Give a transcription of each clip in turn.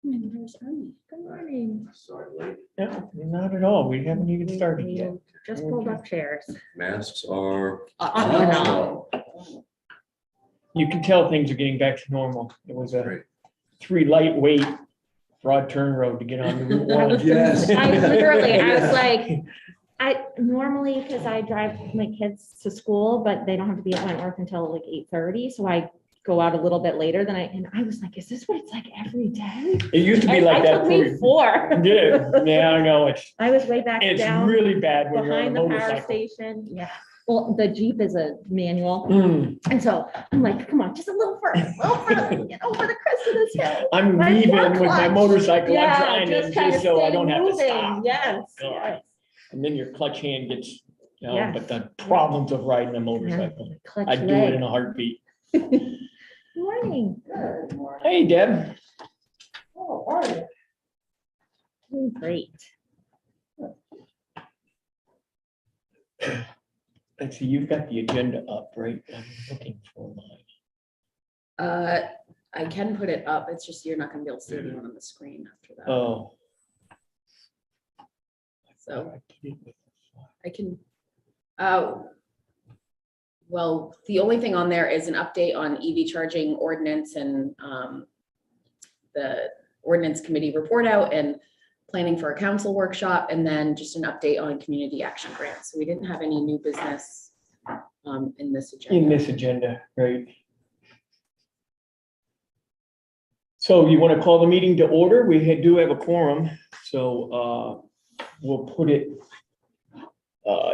There's Ernie. Good morning. Sorry, late. No, not at all. We haven't even started yet. Just pulled up chairs. Masks are Optional. You can tell things are getting back to normal. It was a Great. 3 lightweight broad turn road to get on the Route I 1. was Yes. I was like, I normally, because I drive my kids to school, but they don't have to be at Wentworth until like 8:30, so I go out a little bit later than and I was like, is this what it's like every day? It used to be like I that. took me 4. Yeah, I know. I was way back It's down really bad when you're on a behind the power motorcycle. station. Yeah. Well, the Jeep is a manual. Mm, And so I'm like, come on, just a little further, get over the crest of this hill. I'm My leaving poor with my clutch. motorcycle. I'm Yeah, trying to kind just of so I stay don't have to moving. stop. Yes, God. yes. And then your clutch hand gets, you know, Yes. but the problems of riding a motorcycle. Clutch I'd do it in leg. a heartbeat. Morning. Hey, Deb. Oh, are you? Doing great. Let's see, you've got the agenda up, right? I'm looking for mine. I can put it up. It's just you're not gonna be able to see anyone on the screen after that. Oh. So I did it with the I can, well, the only thing on there is an update on EV charging ordinance and the ordinance committee report out and planning for a council workshop, and then just an update on community action grants. So we didn't have any new business in this agenda. In this agenda, right? So you want to call the meeting to order? We do have a quorum, so we'll put it,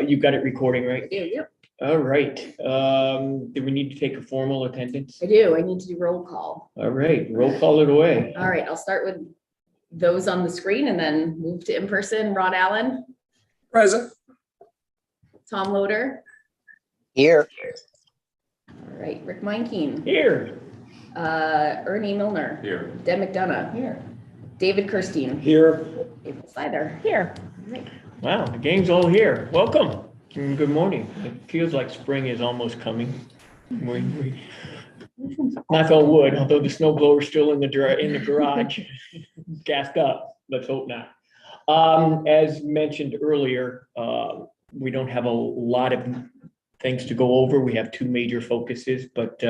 you got it recording, right? Yep, All right. Do we need to take a formal attendance? I do. I need to do roll call. All right, roll call it away. All right, I'll start with those on the screen and then move to in-person. Ron Allen, Present. Tom Loader. Here. All right, Rick Meinking, Here. Ernie Milner, here. Deb McDonough. Here. David Kirstein. Here. April Slider. Here. Wow, the gang's all here. Welcome. And good morning. It feels like spring is almost coming. Knock on wood, although the snow blower's still in the garage, gassed up. Let's hope not. As mentioned earlier, we don't have a lot of things to go over. We have 2 major focuses, but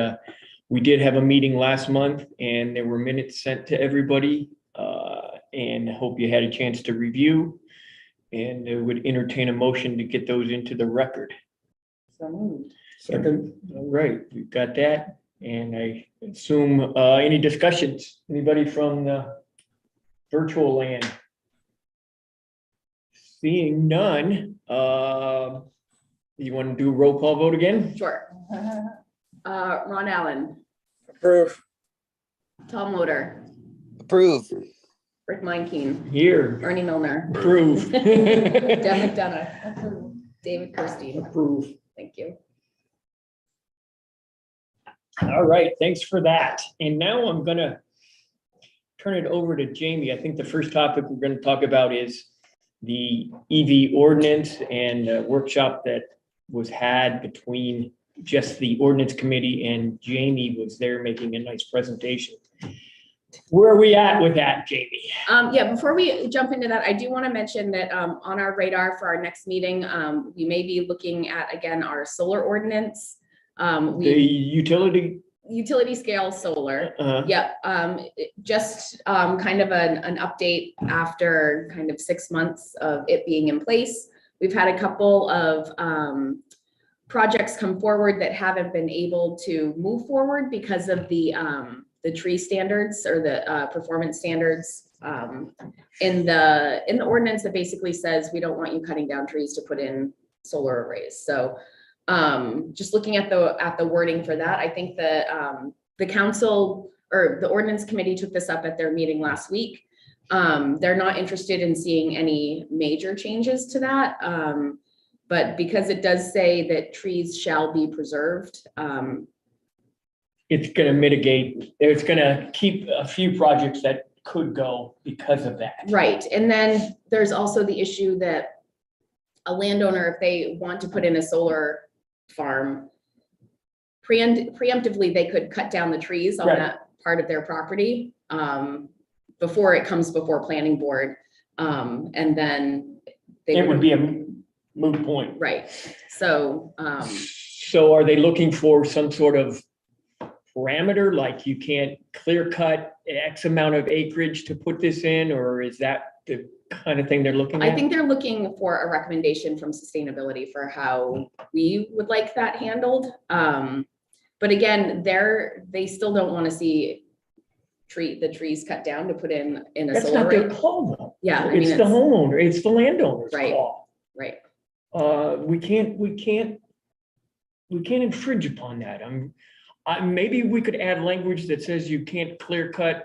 we did have a meeting last month and there were minutes sent to everybody. And I hope you had a chance to review, and I would entertain a motion to get those into the record. So moved. Second. All right, we've got that. And I assume, any discussions? Anybody from the virtual land? Seeing none, you want to do a roll call vote again? Sure. Ron Allen, Approve. Tom Loader, Approve. Rick Meinking, Here, Ernie Milner, approve. Deb McDonough, David Kirstein. Approve. Thank you. All right, thanks for that. And now I'm gonna turn it over to Jamie. I think the first topic we're gonna talk about is the EV ordinance and a workshop that was had between just the ordinance committee, and Jamie was there making a nice presentation. Where are we at with that, Jamie? Yeah, before we jump into that, I do want to mention that on our radar for our next meeting, we may be looking at, again, our solar ordinance. The Utility scale solar. Yep, just kind of an update after kind of 6 months of it being in place. We've had a couple of projects come forward that haven't been able to move forward because of the tree standards or the performance standards in the ordinance that basically says we don't want you cutting down trees to put in solar arrays. So just looking at the wording for that, I think that the council or the ordinance committee took this up at their meeting last week. They're not interested in seeing any major changes to that. But because it does say that trees shall be preserved, it's gonna mitigate, it's gonna keep a few projects that could go because of that. right. And then there's also the issue that a landowner, if they want to put in a solar farm, preemptively, they could cut down the trees on Right. that part of their property. But before it comes before planning board. And then they It would be a moot point. right. So, So are they looking for some sort of parameter, like you can't clear cut X amount of acreage to put this in, or is that the kind of thing they're looking at? I think they're looking for a recommendation from sustainability for how we would like that handled. But again, they still don't want to see the trees cut down to put in a That's solar not their array. call though. Yeah, I mean, It's the homeowner, it's the landowner's Right. call. Right. We can't infringe upon that. Maybe we could add language that says you can't clear cut,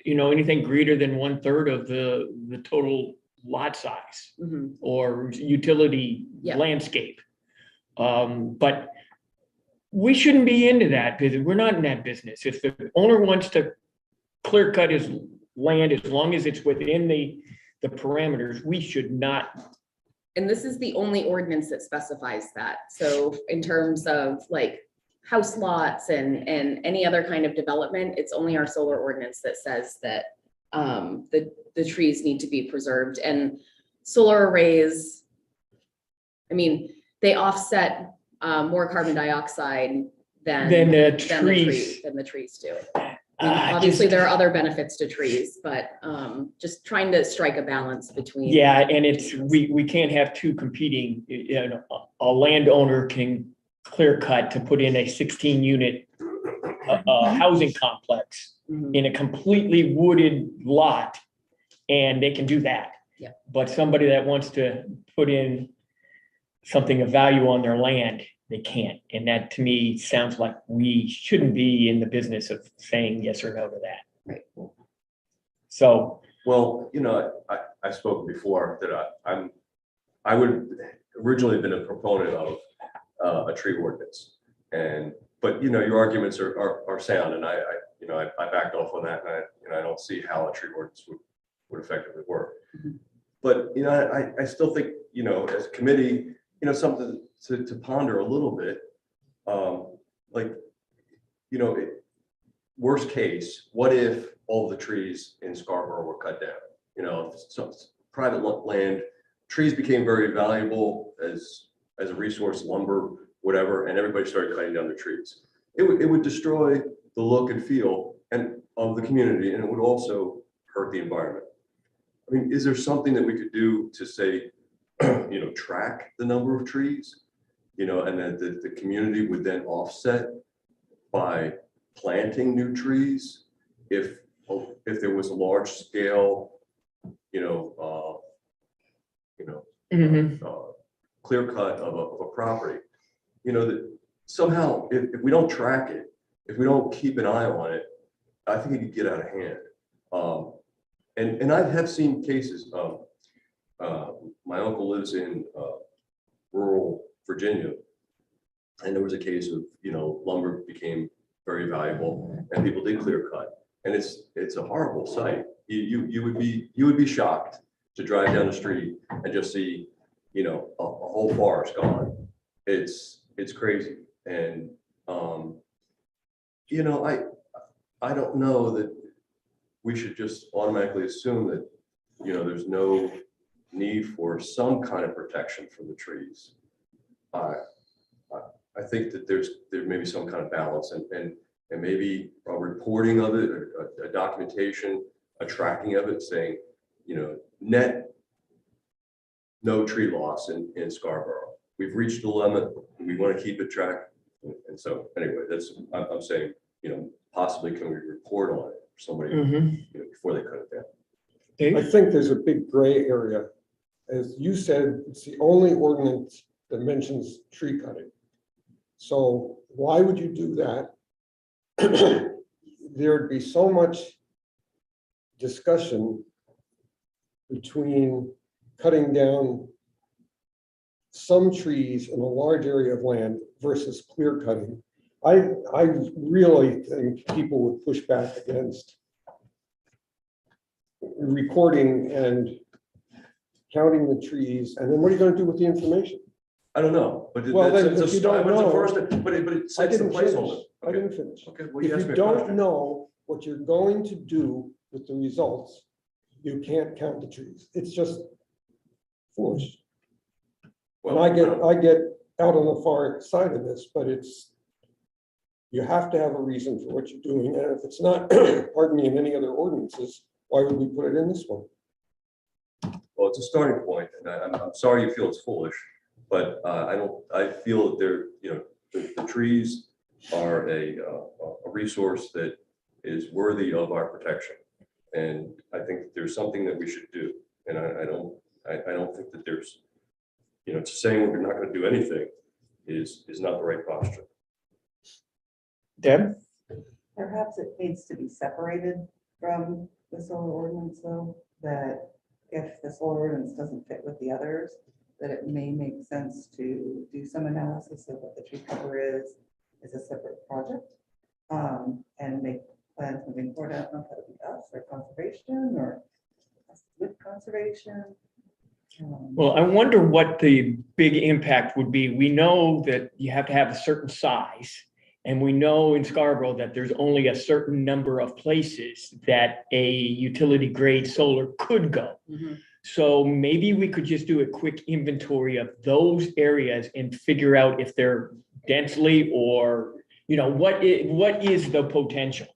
anything greater than 1/3 of the total lot size Mhm. or utility Yeah. landscape. But we shouldn't be into that because we're not in that business. If the owner wants to clear cut his land, as long as it's within the parameters, we should not. And this is the only ordinance that specifies that. So in terms of like house lots and any other kind of development, it's only our solar ordinance that says that the trees need to be preserved. And solar arrays, I mean, they offset more carbon dioxide than The the trees do. I mean, obviously, there are other benefits to trees, but just trying to strike a balance between. Yeah, and we can't have two competing, a landowner can clear cut to put in a 16-unit housing complex Mhm. in a completely wooded lot, and they can do that. Yeah. But somebody that wants to put in something of value on their land, they can't. And that to me sounds like we shouldn't be in the business of saying yes or no to that. Right. So, Well, I've spoken before that I would originally been a proponent of a tree ordinance. But your arguments are sound, and I backed off on that, and I don't see how a tree ordinance would effectively work. Mhm. But I still think as a committee, something to ponder a little bit. Worst case, what if all the trees in Scarborough were cut down? Some private land, trees became very valuable as a resource, lumber, whatever, and everybody started cutting down their trees. It would destroy the look and feel of the community, and it would also hurt the environment. I mean, is there something that we could do to say, track the number of trees, and then the community would then offset by planting new trees if there was a large scale, clear cut of a property, that somehow if we don't track it, if we don't keep an eye on it, I think it could get out of hand. And I have seen cases of, my uncle lives in rural Virginia, and there was a case of, lumber became very valuable and people did clear cut. And it's a horrible sight. You would be shocked to drive down the street and just see, a whole forest gone. It's crazy. And, I don't know that we should just automatically assume that, there's no need for some kind of protection for the trees. I think that there may be some kind of balance and maybe a reporting of it, a documentation, a tracking of it, saying, net no tree loss in Scarborough. We've reached the limit. We want to keep it tracked. And so anyway, I'm saying, possibly can we report on it for somebody before they cut it down? Dave? I think there's a big gray area. As you said, it's the only ordinance that mentions tree cutting. So why would you do that? There'd be so much discussion between cutting down some trees in a large area of land versus clear cutting. I really think people would push back against recording and counting the trees, and then what are you going to do with the information? I don't know, but Well, then, it's if you don't know, but it I sets the didn't finish. placeholder. I didn't finish. Okay, well, If you asked you me a don't question. know what you're going to do with the results, you can't count the trees. It's just foolish. And I get out on the far side of this, but you have to have a reason for what you're doing. And if it's not, pardon me, in any other ordinances, why would we put it in this one? Well, it's a starting point, and I'm sorry you feel it's foolish, but I feel that the trees are a resource that is worthy of our protection. And I think there's something that we should do. And I don't think that there's, saying we're not going to do anything is not the right posture. Deb? Perhaps it needs to be separated from the solar ordinance, though, that if the solar ordinance doesn't fit with the others, that it may make sense to do some analysis of what the tree cover is a separate project, and make plans moving forward. I don't know if that would be us or conservation or us with conservation. Well, I wonder what the big impact would be. We know that you have to have a certain size, and we know in Scarborough that there's only a certain number of places that a utility grade solar could go. Mm-hmm. So maybe we could just do a quick inventory of those areas and figure out if they're densely or, what is the potential?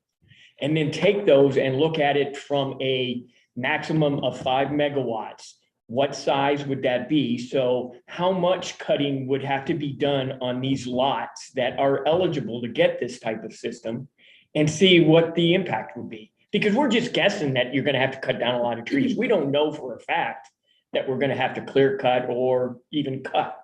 And then take those and look at it from a maximum of 5 megawatts. What size would that be? So how much cutting would have to be done on these lots that are eligible to get this type of system, and see what the impact would be? Because we're just guessing that you're going to have to cut down a lot of trees. We don't know for a fact that we're going to have to clear cut or even cut.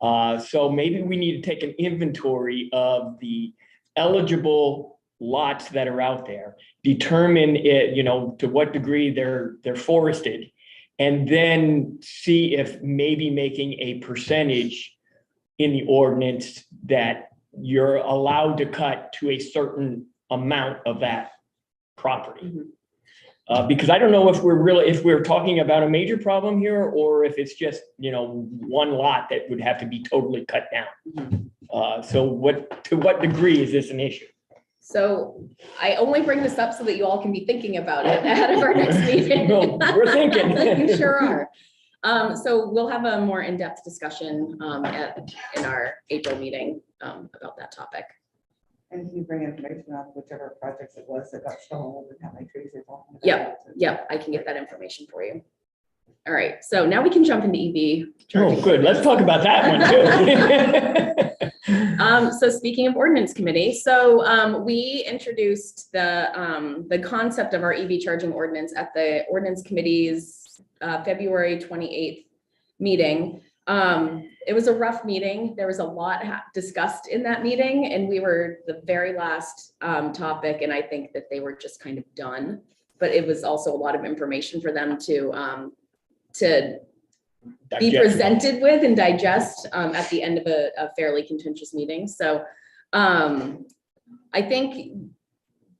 So maybe we need to take an inventory of the eligible lots that are out there, determine it, to what degree they're forested, and then see if maybe making a percentage in the ordinance that you're allowed to cut to a certain amount of that property. Mm-hmm. Because I don't know if we're talking about a major problem here, or if it's just, one lot that would have to be totally cut down. So to what degree is this an issue? So I only bring this up so that you all can be thinking about it ahead of our next meeting. No, we're thinking. You sure are. So we'll have a more in-depth discussion in our April meeting about that topic. And can you bring information on whichever projects it was that got stalled and how many trees they're talking about? Yep, I can get that information for you. All right, so now we can jump into EV charging. Oh, good. Let's talk about that one too. So speaking of ordinance committee, we introduced the concept of our EV charging ordinance at the ordinance committee's February 28th meeting. It was a rough meeting. There was a lot discussed in that meeting, and we were the very last topic, and I think that they were just kind of done. But it was also a lot of information for them to be presented with and digest at the end of a fairly contentious meeting. So I think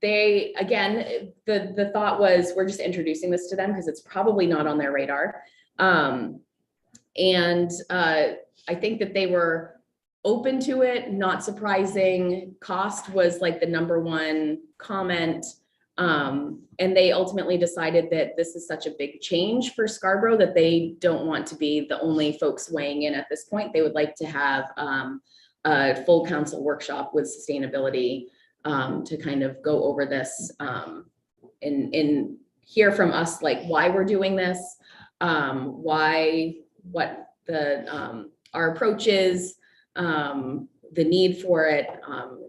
the thought was, we're just introducing this to them because it's probably not on their radar. And I think that they were open to it, not surprising. Cost was like the number one comment. And they ultimately decided that this is such a big change for Scarborough that they don't want to be the only folks weighing in at this point. They would like to have a full council workshop with sustainability to kind of go over this and hear from us, like why we're doing this, what our approach is, the need for it,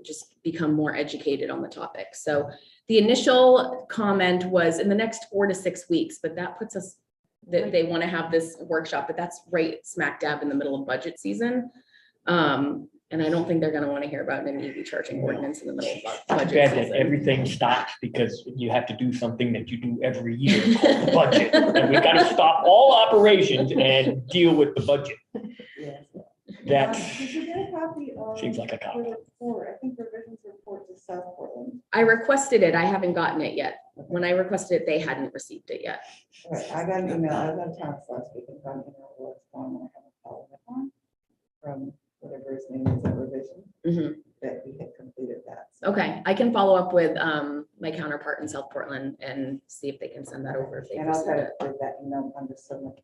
just become more educated on the topic. So the initial comment was in the next 4 to 6 weeks, but that puts us, that they want to have this workshop, but that's right smack dab in the middle of budget season. And I don't think they're going to want to hear about an EV charging ordinance in the middle of budget Bad that season. everything stops because you have to do something that you do every year called the budget. And we got to stop all operations and deal with the budget. Yes. That Did you get a copy of? seems like a copy. I think revisions report to South Portland. I requested it. I haven't gotten it yet. When I requested it, they hadn't received it yet. All right, I got an email. I was out of town last week and got an email what's on. I haven't followed up on from whatever his name is, that revision, Mhm. that we had completed that. So Okay, I can follow up with my counterpart in South Portland and see if they can send that over. If they And I'll try received to it. dig that email, I'm just submitting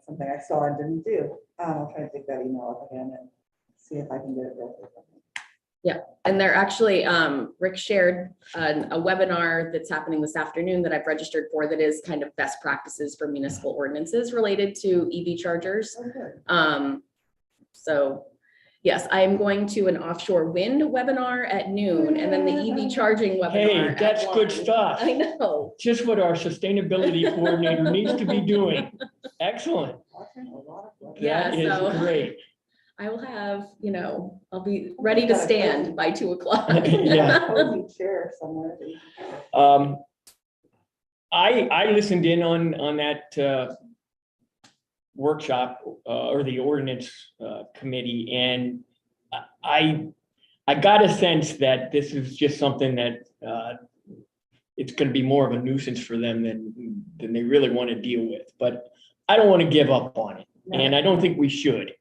something I saw and didn't do. I'll try to dig that email up again and see if I can get it real quick. And they're actually, Rick shared a webinar that's happening this afternoon that I've registered for that is kind of best practices for municipal ordinances related to EV chargers. Oh, good. So yes, I am going to an offshore wind webinar at noon and then the EV charging webinar. Hey, at that's good 1. stuff. I know. Just what our sustainability coordinator needs to be doing. Excellent. Watching a lot of stuff. Yeah, That is so- great. I will have, I'll be ready to stand by 2 o'clock. Yeah. Cozy chair somewhere. I listened in on that workshop or the ordinance committee, and I got a sense that this is just something that it's going to be more of a nuisance for them than they really want to deal with. But I don't want to give up on it, and I don't think we should.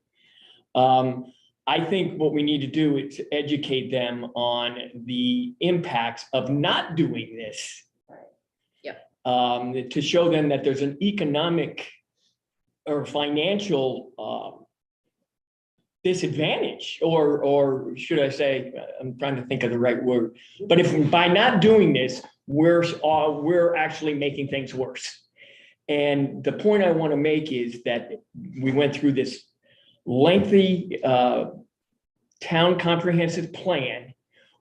I think what we need to do is educate them on the impacts of not doing this. To show them that there's an economic or financial disadvantage, or should I say, I'm trying to think of the right word, but if by not doing this, we're actually making things worse. And the point I want to make is that we went through this lengthy town comprehensive plan.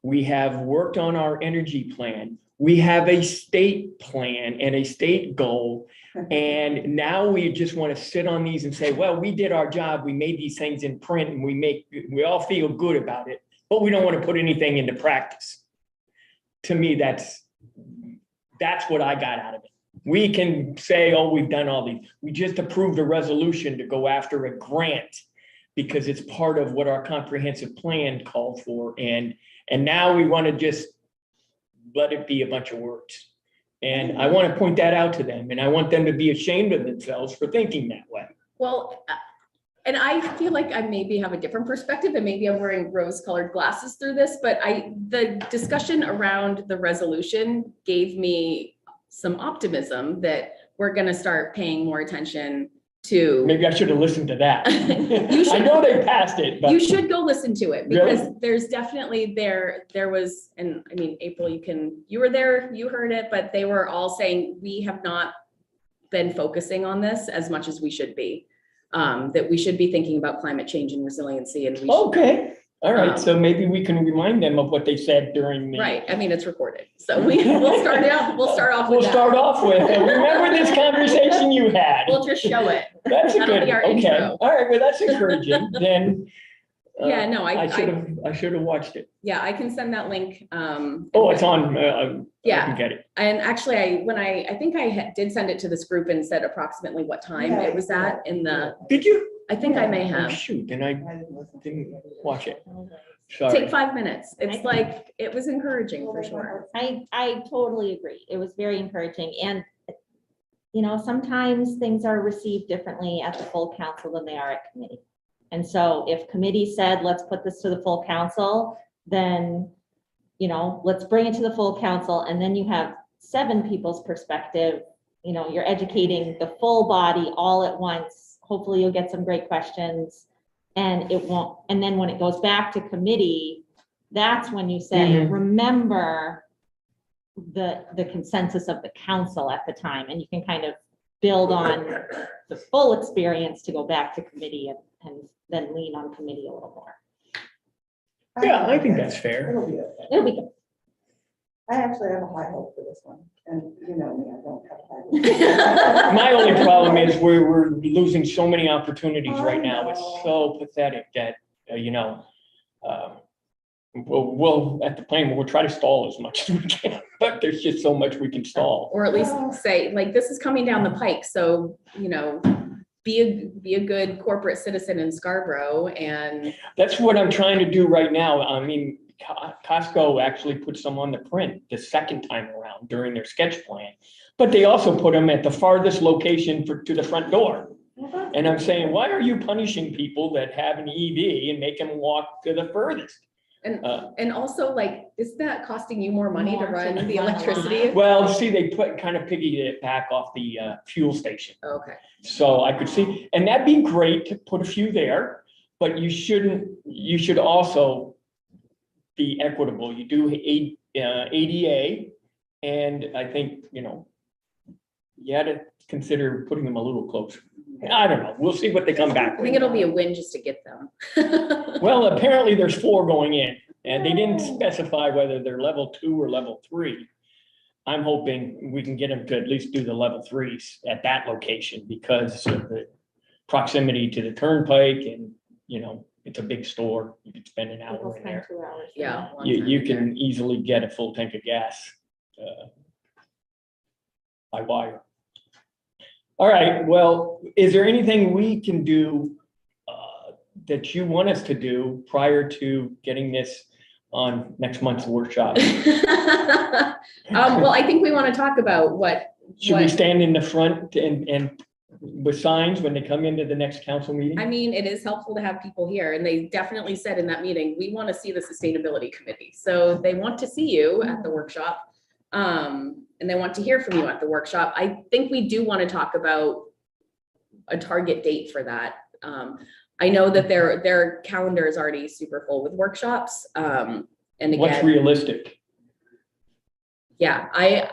We have worked on our energy plan. We have a state plan and a state goal. And now we just want to sit on these and say, well, we did our job. We made these things in print and we all feel good about it, but we don't want to put anything into practice. To me, that's what I got out of it. We can say, oh, we've done all these. We just approved a resolution to go after a grant because it's part of what our comprehensive plan called for. And now we want to just let it be a bunch of words. And I want to point that out to them, and I want them to be ashamed of themselves for thinking that way. Well, and I feel like I maybe have a different perspective and maybe I'm wearing rose-colored glasses through this, but the discussion around the resolution gave me some optimism that we're going to start paying more attention to. Maybe I should have listened to that. You should- I know they passed it, but You should go listen to it because Really? there's definitely there was, and I mean, April, you were there, you heard it, but they were all saying we have not been focusing on this as much as we should be. That we should be thinking about climate change and resiliency and we should, okay. All right. So maybe we can remind them of what they said during the. right. I mean, it's recorded. So we'll start off with We'll that. start off with, remember this conversation you had? We'll just show it. That's a that'll good, be our okay. intro. All right. Well, that's encouraging. Then. Yeah, no, I should have watched it. Yeah, I can send that link. Oh, it's on. I Yeah. can get it. And actually, I think I did send it to this group and said approximately what time Yeah, it was at in the, Did you? I think I may Oh, have. shoot. Then I I didn't listen to didn't it. watch it. Take Sorry. 5 minutes. It's like, it was encouraging for sure. I totally agree. It was very encouraging. And, sometimes things are received differently at the full council than they are at committee. And so if committee said, let's put this to the full council, then, let's bring it to the full council. And then you have 7 people's perspective. You're educating the full body all at once. Hopefully you'll get some great questions. And it won't, and then when it goes back to committee, that's when you say, Mhm. remember the consensus of the council at the time, and you can kind of build on the full experience to go back to committee and then lean on committee a little more. Yeah, I think that's fair. It'll be okay. It'll be good. I actually have a high hope for this one, and you know me, I don't have a high hope. My only problem is we're losing so many opportunities I right now. It's know. so pathetic that, we'll at the plan, we'll try to stall as much as we can, but there's just so much we can stall. Or at least say, like, this is coming down the pike. So, be a good corporate citizen in Scarborough and That's what I'm trying to do right now. I mean, Costco actually put some on the print the second time around during their sketch plan, but they also put them at the farthest location to the front door. And I'm saying, why are you punishing people that have an EV and make them walk to the furthest? And also, like, isn't that costing you more money to More to run the run a electricity? Well, see, they kind of piggied it back off the fuel station. Okay, So I could see, and that'd be great to put a few there, but you should also be equitable. You do ADA, and I think, you had to consider putting them a little closer. I don't know. We'll see what they come back I think with. it'll be a win just to get them. Well, apparently there's 4 going in, and they didn't specify whether they're level 2 or level 3. I'm hoping we can get them to at least do the level 3s at that location because of the proximity to the turnpike, and, it's a big store. You could spend an People hour in spend there. 2 hours. Yeah. one You, time you a year. can easily get a full tank of gas by wire. All right, well, is there anything we can do that you want us to do prior to getting this on next month's workshop? Well, I think we want to talk about what. Should we stand in the front and with signs when they come into the next council meeting? I mean, it is helpful to have people here, and they definitely said in that meeting, we want to see the sustainability committee. So they want to see you at the workshop. And they want to hear from you at the workshop. I think we do want to talk about a target date for that. I know that their calendar is already super full with workshops. And again, What's realistic? yeah, I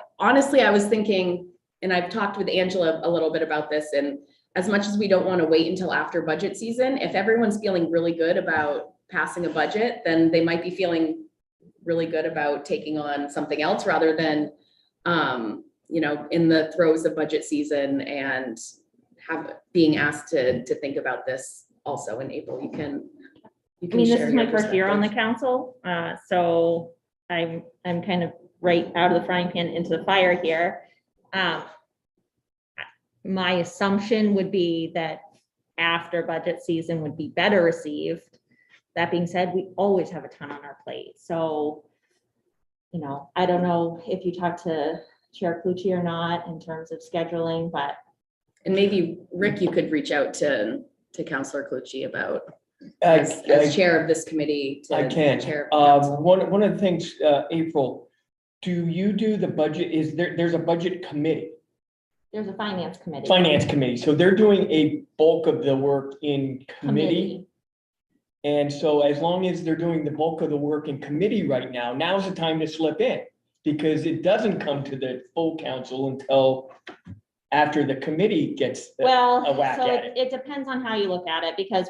was thinking, and I've talked with Angela a little bit about this, and as much as we don't want to wait until after budget season, if everyone's feeling really good about passing a budget, then they might be feeling really good about taking on something else rather than, in the throes of budget season and being asked to think about this also in April. You can I mean, this share is my your first year on the perspective. council, so I'm kind of right out of the frying pan into the fire here. My assumption would be that after budget season would be better received. That being said, we always have a ton on our plate, so, I don't know if you talked to Chair Clucci or not in terms of scheduling, but And maybe Rick, you could reach out to Counselor Clucci about I as chair of this committee. To can. chair of the council. One of the things, April, do you do the budget? There's a budget committee, there's a finance committee. so they're doing a bulk of the work in committee. And so as long as they're doing the bulk of the work in committee right now, now's the time to slip in, because it doesn't come to the full council until after the committee gets Well, a whack so at it. it depends on how you look at it, because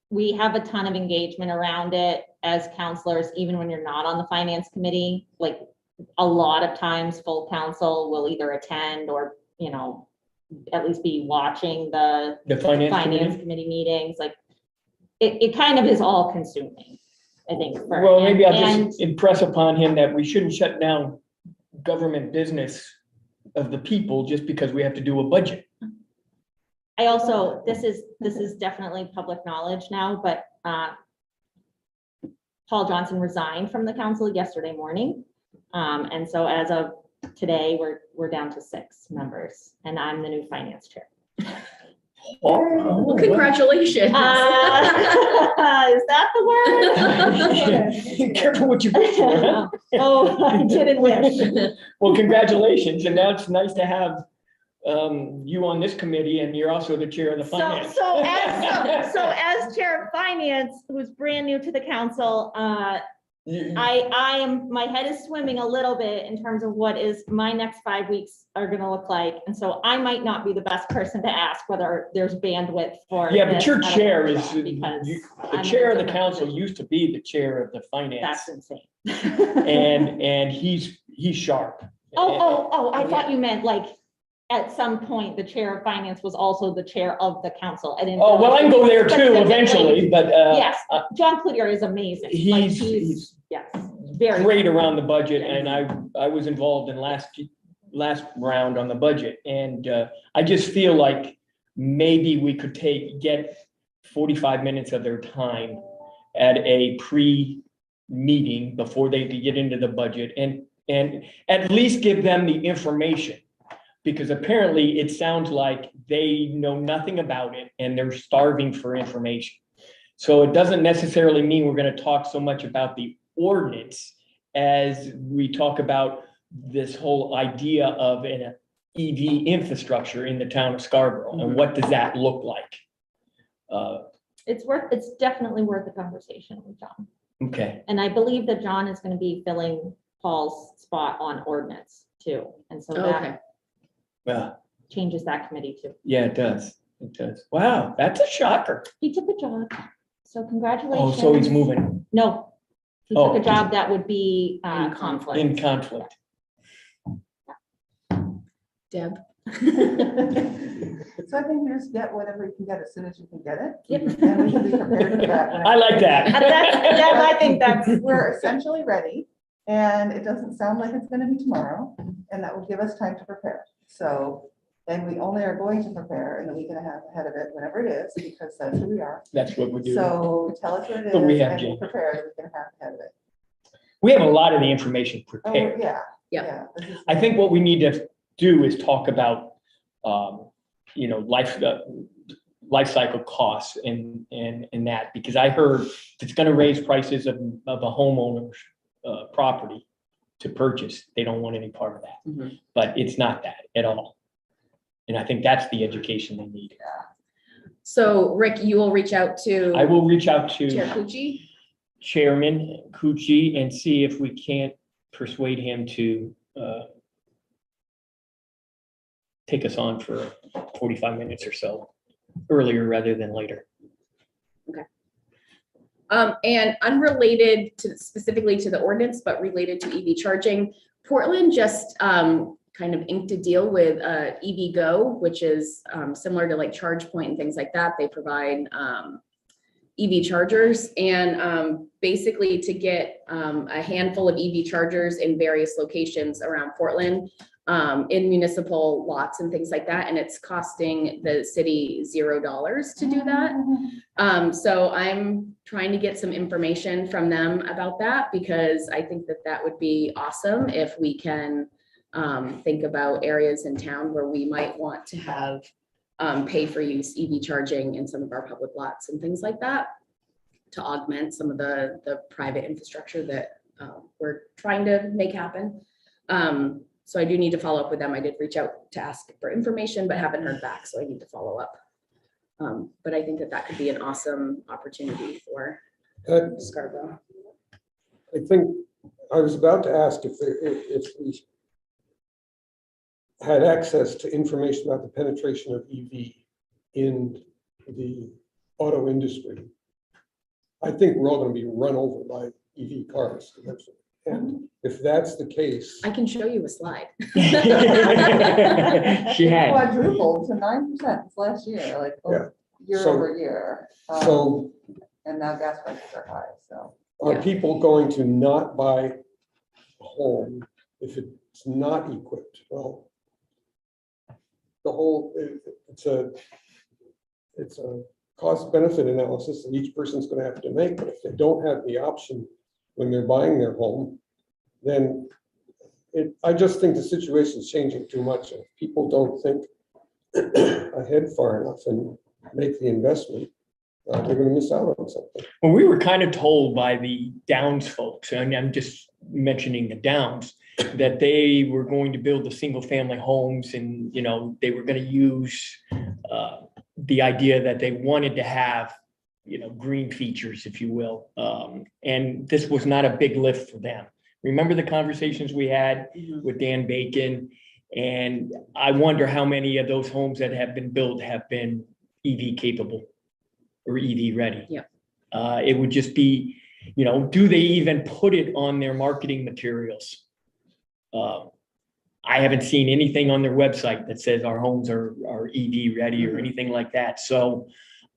we have a ton of engagement around it as counselors, even when you're not on the finance committee. Like, a lot of times full council will either attend or, at least be watching the The finance finance committee? committee meetings. Like, it kind of is all consuming, I think. Well, maybe I'll and- just impress upon him that we shouldn't shut down government business of the people just because we have to do a budget. I also, this is definitely public knowledge now, but Paul Johnson resigned from the council yesterday morning. And so as of today, we're down to 6 members, and I'm the new finance chair. Well, congratulations. Is that the word? Careful what you wish for, huh? Oh, I didn't wish. Well, congratulations, and now it's nice to have you on this committee, and you're also the chair of the finance. So as chair of finance, who's brand new to the council, my head is swimming a little bit in terms of what is my next 5 weeks are gonna look like. And so I might not be the best person to ask whether there's bandwidth for. Yeah, but this your at a chair is, workshop, because the I'm in chair a of the different council position. used to be the chair of the finance, That's insane. and he's sharp. Oh, I thought you meant like, at some point, the chair of finance was also the chair of the council. I didn't. Oh, well, I can go there too Specifically. eventually, but Yes, John Cloutier is amazing. Like, he's yes, very. great around the budget, and I was involved in last round on the budget, and I just feel like maybe we could get 45 minutes of their time at a pre-meeting before they get into the budget, and at least give them the information, because apparently it sounds like they know nothing about it and they're starving for information. So it doesn't necessarily mean we're going to talk so much about the ordinance as we talk about this whole idea of an EV infrastructure in the town of Scarborough, and what does that look like? It's definitely worth a conversation with John. Okay, And I believe that John is going to be filling Paul's spot on ordinance too. And so Okay. that well, changes that committee too. yeah, it does. It does. Wow, that's a shocker. He took a job, so Oh, congratulations. so he's moving No, he took Oh. a job that would be In conflict. in conflict. Deb? So I think you just get whatever you can get as soon as you can get it. Yep. And we should be prepared for that. I like that. I think that's, We're essentially ready, and it doesn't sound like it's gonna be tomorrow, and that will give us time to prepare. So then we only are going to prepare in the week and a half ahead of it, whenever it is, because that's who we are. That's what we do. So tell us what it is, But we have and we'll Jane. prepare a week and a half ahead of it. We have a lot of the information Oh, prepared. yeah. Yeah. This is- I think what we need to do is talk about, life cycle costs and that, because I heard it's gonna raise prices of a homeowner's property to purchase. They don't want any part of that, Mhm. but it's not that at all. And I think that's the education they need. So Rick, you will reach out to I will reach out Chair to Cucci? Chairman Cucci and see if we can't persuade him to take us on for 45 minutes or so, earlier rather than later. And unrelated to specifically to the ordinance, but related to EV charging, Portland just kind of inked a deal with EV Go, which is similar to like ChargePoint and things like that. They provide EV chargers, and basically to get a handful of EV chargers in various locations around Portland, in municipal lots and things like that, and it's costing the city $0 to do that. So I'm trying to get some information from them about that, because I think that that would be awesome if we can think about areas in town where we might want to have pay for use EV charging in some of our public lots and things like that, to augment some of the private infrastructure that we're trying to make happen. So I do need to follow up with them. I did reach out to ask for information, but haven't heard back, so I need to follow up. But I think that that could be an awesome opportunity for Scarborough. I think I was about to ask if we had access to information about the penetration of EV in the auto industry. I think we're all going to be run over by EV cars eventually. And if that's the case, I can show you a slide. She had. Quadrupled to 9% this last year, like Yeah. year So- over year. so And now gas prices are high, so. are Yeah. people going to not buy a home if it's not equipped? Well, the whole, it's a cost benefit analysis that each person's going to have to make, but if they don't have the option when they're buying their home, then I just think the situation's changing too much. If people don't think ahead far enough and make the investment, they're going to miss out on something. Well, we were kind of told by the Downs folks, and I'm just mentioning the Downs, that they were going to build the single family homes, and, they were going to use the idea that they wanted to have, green features, if you will. And this was not a big lift for them. Remember the conversations we had with Dan Bacon? And I wonder how many of those homes that have been built have been EV capable or EV ready. Yeah. It would just be, do they even put it on their marketing materials? I haven't seen anything on their website that says our homes are EV ready or anything like that. So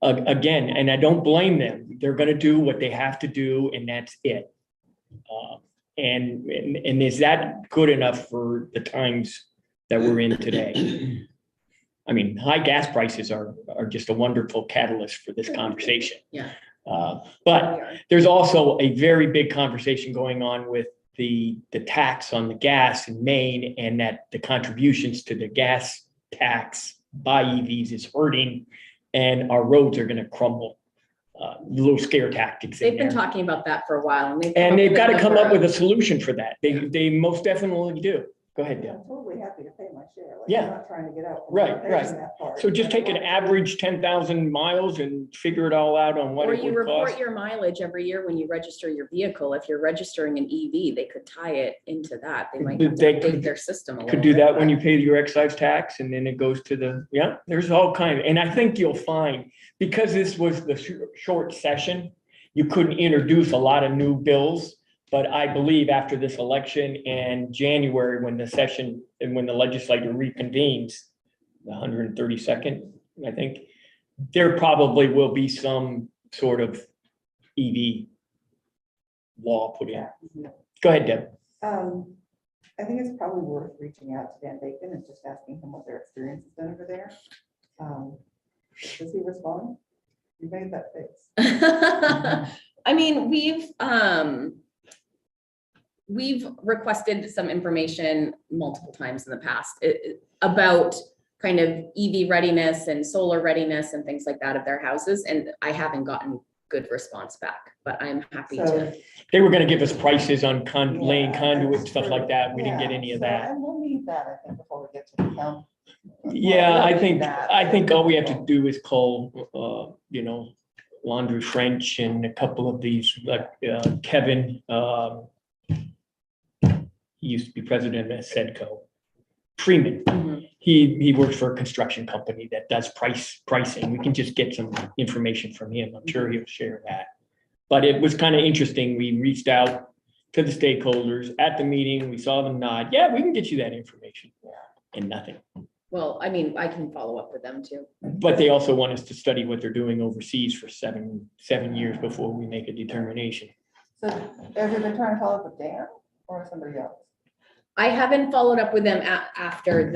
again, and I don't blame them. They're going to do what they have to do, and that's it. And is that good enough for the times that we're in today? I mean, high gas prices are just a wonderful catalyst for this conversation. Yeah. But there's also a very big conversation going on with the tax on the gas in Maine, and that the contributions to the gas tax by EVs is hurting, and our roads are going to crumble. little scare tactics in They've been there. talking about that for a while and And they've got to come up with a a solution for that. They most definitely do. Go ahead, Deb. I'm totally happy to pay my share. Like, Yeah. I'm not trying to get out. from Right, not right. paying that part. So just take an average 10,000 miles and figure it all out on what Or it you would report cost. your mileage every year when you register your vehicle. If you're registering an EV, they could tie it into that. They might have to They update could- their system a little Could do bit, that when but- you pay your excise tax and then it goes to the, yeah, there's all kind of, and I think you'll find, because this was the short session, you couldn't introduce a lot of new bills. But I believe after this election and January, when the session and when the legislature reconvenes, the 132nd, I think, there probably will be some sort of EV law put in. Go ahead, Deb. I think it's probably worth reaching out to Dan Bacon and just asking him what their experience has been over there. Does he respond? You made that face. I mean, we've requested some information multiple times in the past about kind of EV readiness and solar readiness and things like that of their houses. And I haven't gotten good response back, but I'm happy to. So, They were gonna give us prices on laying yeah, conduit, that's stuff true. like that. We didn't get Yeah, any of so- that. And we'll need that, I think, before we get to the town. Yeah, Well, we I don't think, need that, I but think all we have to we'll- do is call, Laundry French and a couple of these, like Kevin, he used to be president of Sedco. Freeman, Mhm. he works for a construction company that does pricing. We can just get some information from him. I'm sure he'll share that. But it was kind of interesting. We reached out to the stakeholders at the meeting. We saw them nod. Yeah, we can get you that information. And nothing. Well, I mean, I can follow up with them too. But they also want us to study what they're doing overseas for seven years before we make a determination. So have you been trying to follow up with Dan or somebody else? I haven't followed up with them after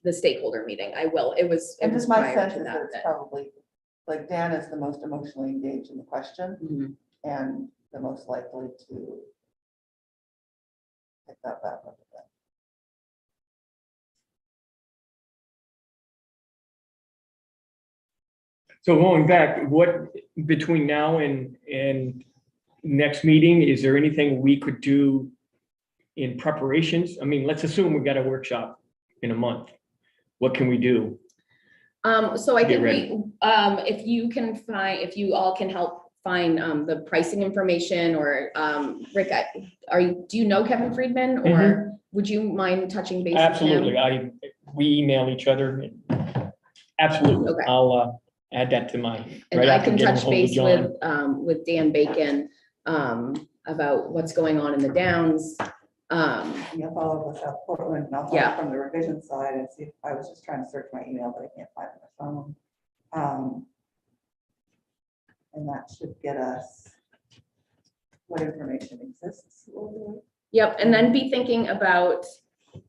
the stakeholder meeting. I will. It was And just my prior sense to is that that. it's probably, like, Dan is the most emotionally engaged in the question Mhm. and the most likely to pick that back up again. So going back, what, between now and next meeting, is there anything we could do in preparations? I mean, let's assume we got a workshop in a month. What can we do? So I Get think ready. if you all can help find the pricing information or Rick, do you know Kevin Friedman or would you mind touching base? with him? Absolutely. We email each other. Absolutely. Okay. I'll add that to my. And right I after can getting touch hold of base John. with Dan Bacon about what's going on in the Downs. And you'll follow up with South Portland and I'll follow Yeah. up from the revision side and see if I was just trying to search my email, but I can't find my phone. And that should get us what information exists. Yep, and then be thinking about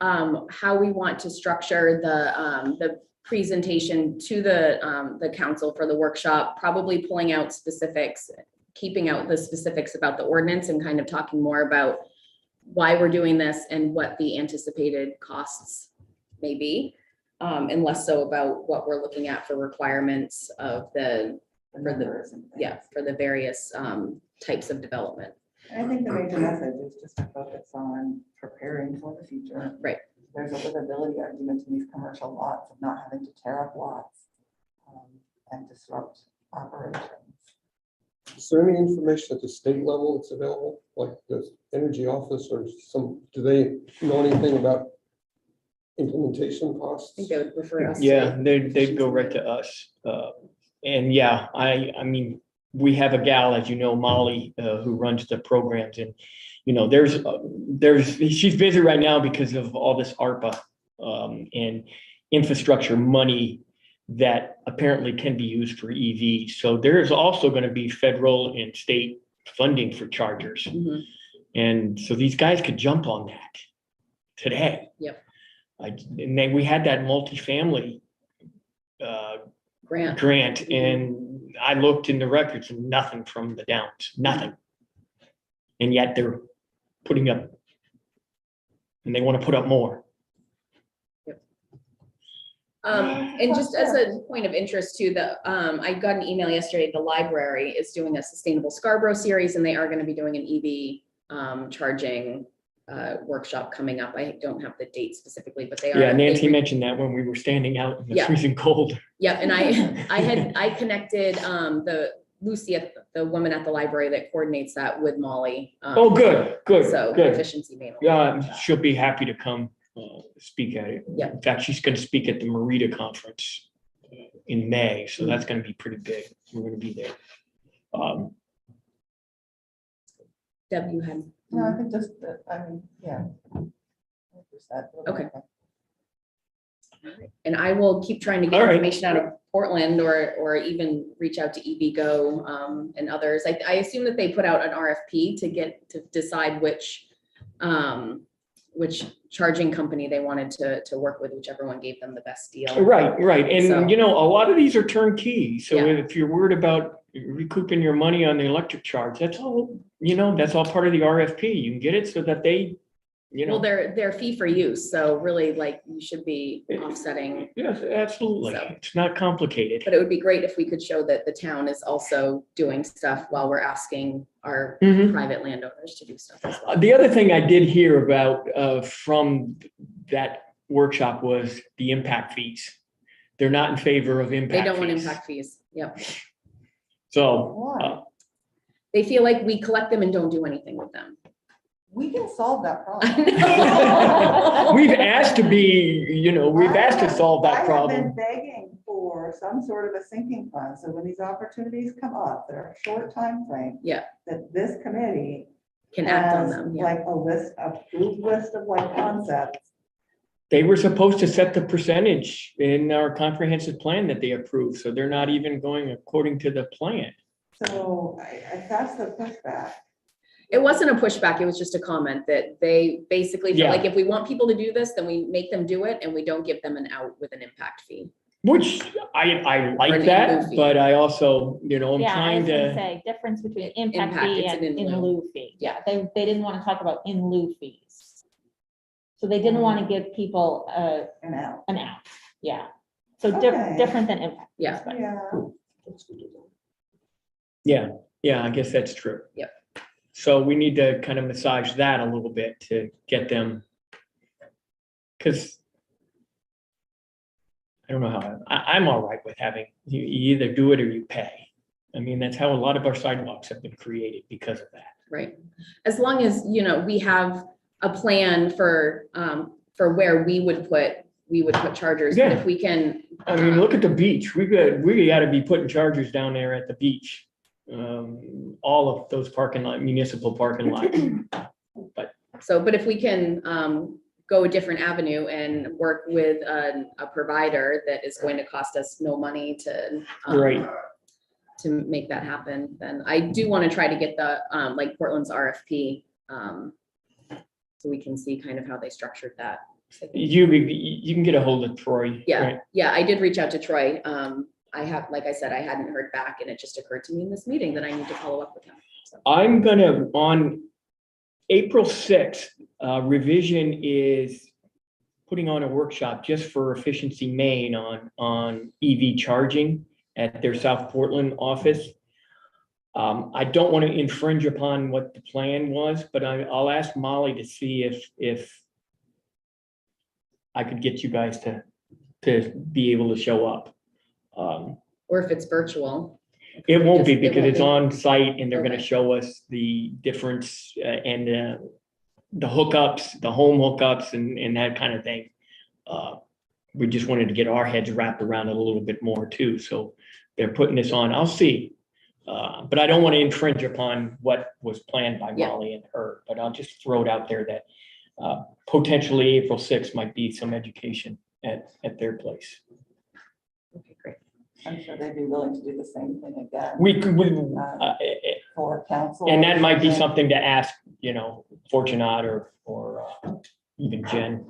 how we want to structure the presentation to the council for the workshop, probably pulling out specifics, keeping out the specifics about the ordinance and kind of talking more about why we're doing this and what the anticipated costs may be, and less so about what we're looking at for requirements of Numbers and things. for the various types of development. And I think the major message is just to focus on preparing for the future. Right. There's a livability argument in these commercial lots of not having to tear up lots and disrupt operations. Is there any information at the state level that's available, like the energy office or do they know anything about implementation I costs? think they would refer us. to- Yeah, they'd go right to us. And yeah, I mean, we have a gal, as you know, Molly, who runs the programs and, she's busy right now because of all this ARPA and infrastructure money that apparently can be used for EVs. So there's also going to be federal and state funding for chargers. Mhm. And so these guys could jump on that today. Yep. And then we had that multifamily grant and I looked in the records and nothing from the Downs, nothing. And yet they're putting up and they want to put up more. Yep. And just as a point of interest too, I got an email yesterday, the library is doing a Sustainable Scarborough series, and they are gonna be doing an EV charging workshop coming up. I don't have the date specifically, but they are. Yeah, Nancy mentioned that when we were standing out in the Yeah. freezing cold. Yeah, and I connected Lucy, the woman at the library that coordinates that, with Molly. Oh, good, So good. efficiency manual. Yeah, she'll be happy to come speak at it. Yeah. In fact, she's going to speak at the Marita conference in May, so that's going to be pretty big. We're going to be there. Deb, you had. No, I think just, I mean, yeah. Okay. And I will keep trying to get All right. information out of Portland, or even reach out to EVgo and others. I assume that they put out an RFP to decide which charging company they wanted to work with, whichever one gave them the best deal. Right. And So- you know, a lot of these are turnkey. So Yeah. if you're worried about recouping your money on the electric charge, that's all, that's all part of the RFP. You can get it so that they, Well, they're fee for use, so really, like, you should be offsetting. Yes, absolutely. So. It's not complicated. But it would be great if we could show that the town is also doing stuff while we're asking our Mhm. private landowners to do stuff as well. The other thing I did hear about from that workshop was the impact fees. They're not in favor of impact They fees. don't want impact fees. Yep. So, Why? They feel like we collect them and don't do anything with them. We can solve that problem. we've asked to be, we've asked to solve I that have problem. been begging for some sort of a sinking fund, so when these opportunities come up, they're a short time frame. Yeah. That this committee Can act on has them, yeah. like a food list of like concepts. They were supposed to set the percentage in our comprehensive plan that they approved, so they're not even going according to the plan. So that's the pushback. It wasn't a pushback, it was just a comment that they basically feel Yeah. like if we want people to do this, then we make them do it and we don't give them an out with an impact fee. Which I Or like an that, in-lieu fee. but I also, I'm Yeah, I trying was gonna to, say, difference between impact Impact, fee it's and an in in lieu. lieu fee. Yeah, they didn't want to talk about in lieu fees. So they didn't want to give people And out. an out, yeah. So Okay. different than impact. fees, Yeah. but- yeah, I guess that's true. Yep. So we need to kind of massage that a little bit to get them. Because I don't know how, I'm all right with having, you either do it or you pay. I mean, that's how a lot of our sidewalks have been created because of that. Right. As long as, we have a plan for where we would put chargers, but Yeah. if we can. I mean, look at the beach. We got to be putting chargers down there at the beach. All of those municipal parking lots. But if we can go a different avenue and work with a provider that is going to cost us no money to. Right. To make that happen, then I do want to try to get the, like Portland's RFP. So we can see kind of how they structured that. You can get a hold of Troy. Yeah, right? yeah, I did reach out to Troy. Like I said, I hadn't heard back, and it just occurred to me in this meeting that I need to follow up with him. So. I'm gonna, on April 6th, Revision is putting on a workshop just for Efficiency Maine on EV charging at their South Portland office. I don't want to infringe upon what the plan was, but I'll ask Molly to see if I could get you guys to be able to show up. Or if it's virtual. It won't be It because won't it's be. on site and they're gonna Okay. show us the difference and the hookups, the home hookups and that kind of thing. We just wanted to get our heads wrapped around it a little bit more too. So they're putting this on. I'll see. But I don't want to infringe upon what was planned by Yeah. Molly and her, but I'll just throw it out there that potentially April 6th might be some education at their place. Okay, great. I'm sure they'd be willing to do the same thing again We could, for council. and that might be something to ask, Fortunat or even Jen.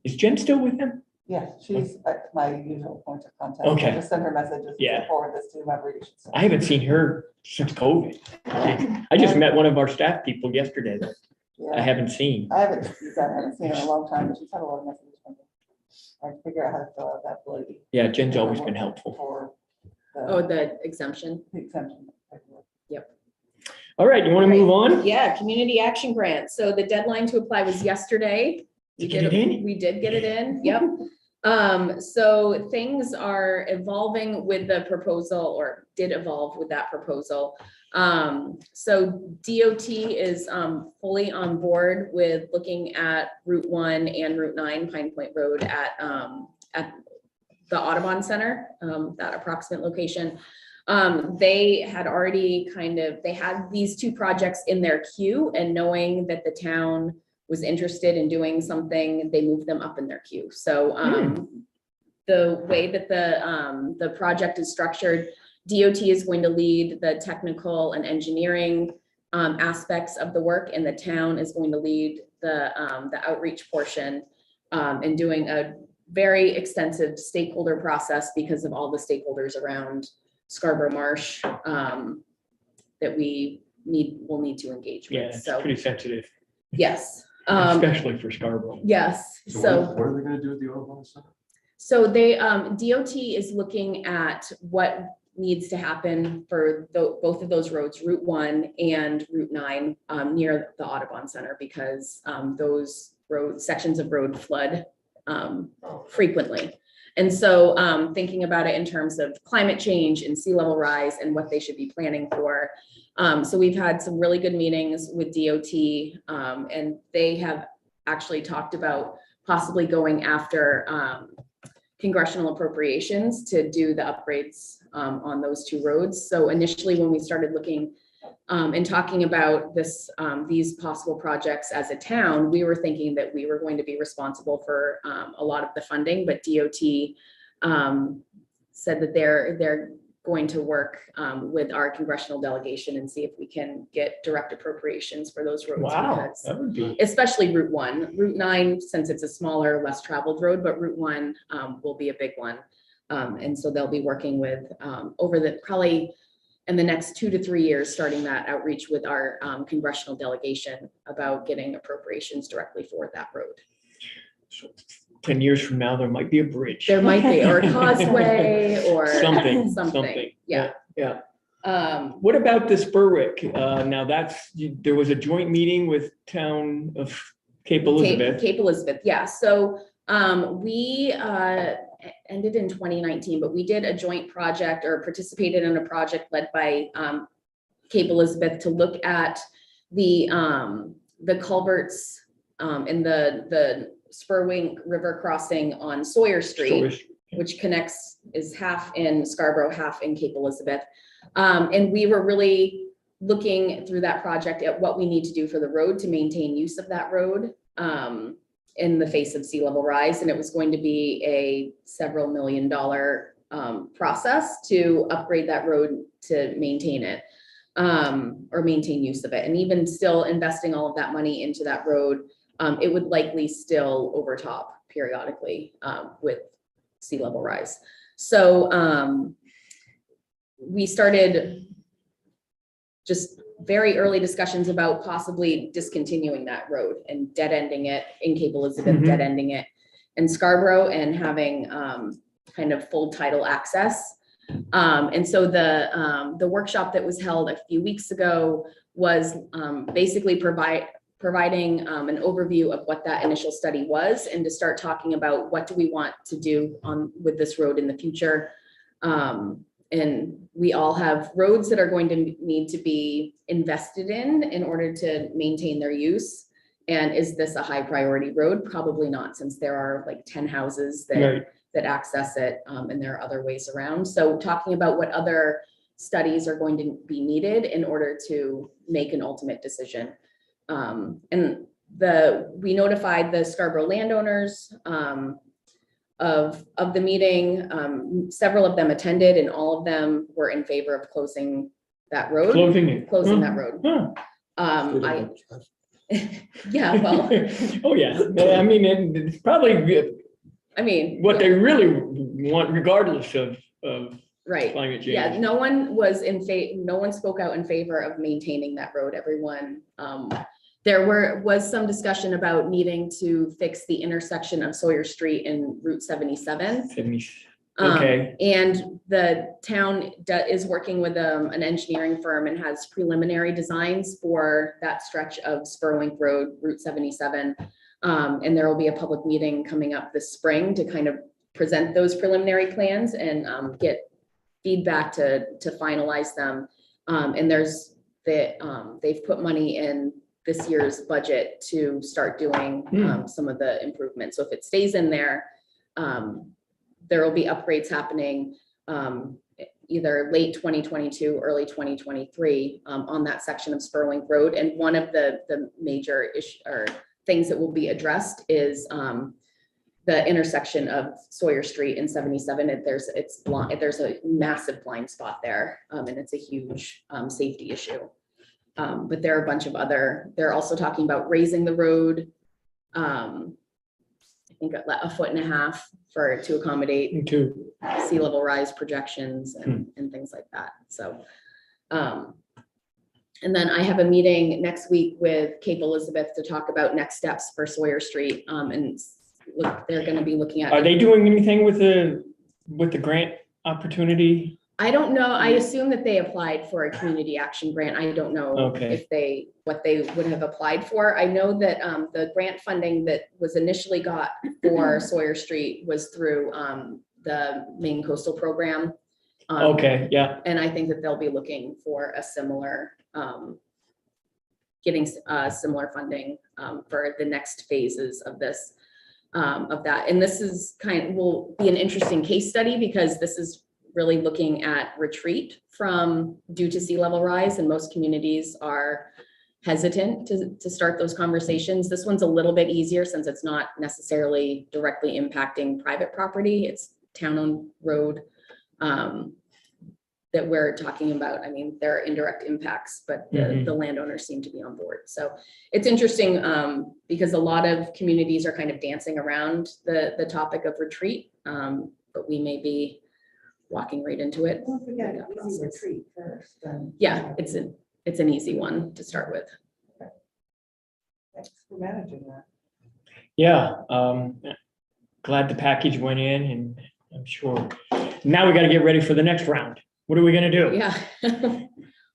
Is Jen still with them? Yeah, she's my usual point of contact. Okay. I just send her messages. Yeah. To forward this to whoever you should send. I haven't seen her since COVID. I just met one of our staff people yesterday that I Yeah. haven't seen. I haven't seen her in a long time, but she's had a lot of messages from me. I figure out how to fill out that bloody. Yeah, Jen's always been helpful. For Oh, the exemption. the exemption. All right, you want to move on? Yeah, community action grant. So the deadline to apply was yesterday. Did you get it in? We did get it in, yep. So things are evolving with the proposal, or did evolve with that proposal. So DOT is fully on board with looking at Route 1 and Route 9 Pine Point Road at the Audubon Center, that approximate location. They had already they had these two projects in their queue, and knowing that the town was interested in doing something, they moved them up in their queue. So the way that the project is structured, DOT is going to lead the technical and engineering aspects of the work, and the town is going to lead the outreach portion, and doing a very extensive stakeholder process because of all the stakeholders around Scarborough Marsh that will need to engage with. Yeah, it's So pretty sensitive, yes, especially for Scarborough. yes. So So what are they gonna do with the Audubon Center? so they DOT is looking at what needs to happen for both of those roads, Route 1 and Route 9, near the Audubon Center, because those sections of road flood frequently. And so thinking about it in terms of climate change and sea level rise and what they should be planning for. So we've had some really good meetings with DOT, and they have actually talked about possibly going after congressional appropriations to do the upgrades on those two roads. So initially, when we started looking and talking about these possible projects as a town, we were thinking that we were going to be responsible for a lot of the funding, but DOT said that they're going to work with our congressional delegation and see if we can get direct appropriations for those roads. Wow, because- that would be, especially Route 1. Route 9, since it's a smaller, less traveled road, but Route 1 will be a big one. And so they'll be working with probably in the next 2 to 3 years, starting that outreach with our congressional delegation about getting appropriations directly for that road. 10 years from now, there might be a bridge. There might be, or a causeway, or Something. Yeah. Yeah. What about this Berwick? Now there was a joint meeting with town of Cape Elizabeth. Cape Elizabeth, yeah. So we ended in 2019, but we did a joint project, or participated in a project led by Cape Elizabeth to look at the culverts in the Spurwink River crossing on Sawyer Street, which is half in Scarborough, half in Cape Elizabeth. And we were really looking through that project at what we need to do for the road to maintain use of that road in the face of sea level rise. And it was going to be a several $million process to upgrade that road to maintain it, or maintain use of it. And even still investing all of that money into that road, it would likely still overtop periodically with sea level rise. So we started just very early discussions about possibly discontinuing that road and dead ending it in Cape Elizabeth, dead ending it in Scarborough, and having kind of full title access. And so the workshop that was held a few weeks ago was basically providing an overview of what that initial study was, and to start talking about what do we want to do with this road in the future. And we all have roads that are going to need to be invested in order to maintain their use. And is this a high priority road? Probably not, since there are like 10 houses that access it, and there are other ways around. So talking about what other studies are going to be needed in order to make an ultimate decision. And we notified the Scarborough landowners of the meeting. Several of them attended, and all of them were in favor of closing that road. Closing that road. Yeah, well. Oh, yeah. I mean, it's probably what they really want, regardless of right. climate change. Yeah, no one spoke out in favor of maintaining that road. Everyone was some discussion about needing to fix the intersection of Sawyer Street and Route 77. Okay. And the town is working with an engineering firm and has preliminary designs for that stretch of Spurwink Road, Route 77. And there will be a public meeting coming up this spring to kind of present those preliminary plans and get feedback to finalize them. And they've put money in this year's budget to start doing some of the improvements. So if it stays in there, there will be upgrades happening either late 2022, early 2023 on that section of Spurwink Road. And one of the major issue or things that will be addressed is the intersection of Sawyer Street and 77. There's a massive blind spot there, and it's a huge safety issue. But there are a bunch of they're also talking about raising the road. I think a foot and a half to accommodate sea level rise projections and things like that. So, and then I have a meeting next week with Cape Elizabeth to talk about next steps for Sawyer Street. And they're going to be looking at. Are they doing anything with the grant opportunity? I don't know. I assume that they applied for a community action grant. I don't know what they would have applied for. I know that the grant funding that was initially got for Sawyer Street was through the Maine Coastal Program. And I think that they'll be looking for a similar, getting similar funding for the next phases of this, of that. And this is will be an interesting case study because this is really looking at retreat due to sea level rise, and most communities are hesitant to start those conversations. This one's a little bit easier since it's not necessarily directly impacting private property. It's town-owned road that we're talking about. I mean, there are indirect impacts, but the landowners seem to be on board. So it's interesting because a lot of communities are kind of dancing around the topic of retreat, but we may be walking right into it. Don't forget, easy retreat first. Yeah, it's an easy one to start with. Thanks for managing that. Yeah, glad the package went in, and I'm sure now we got to get ready for the next round. What are we going to do? Yeah.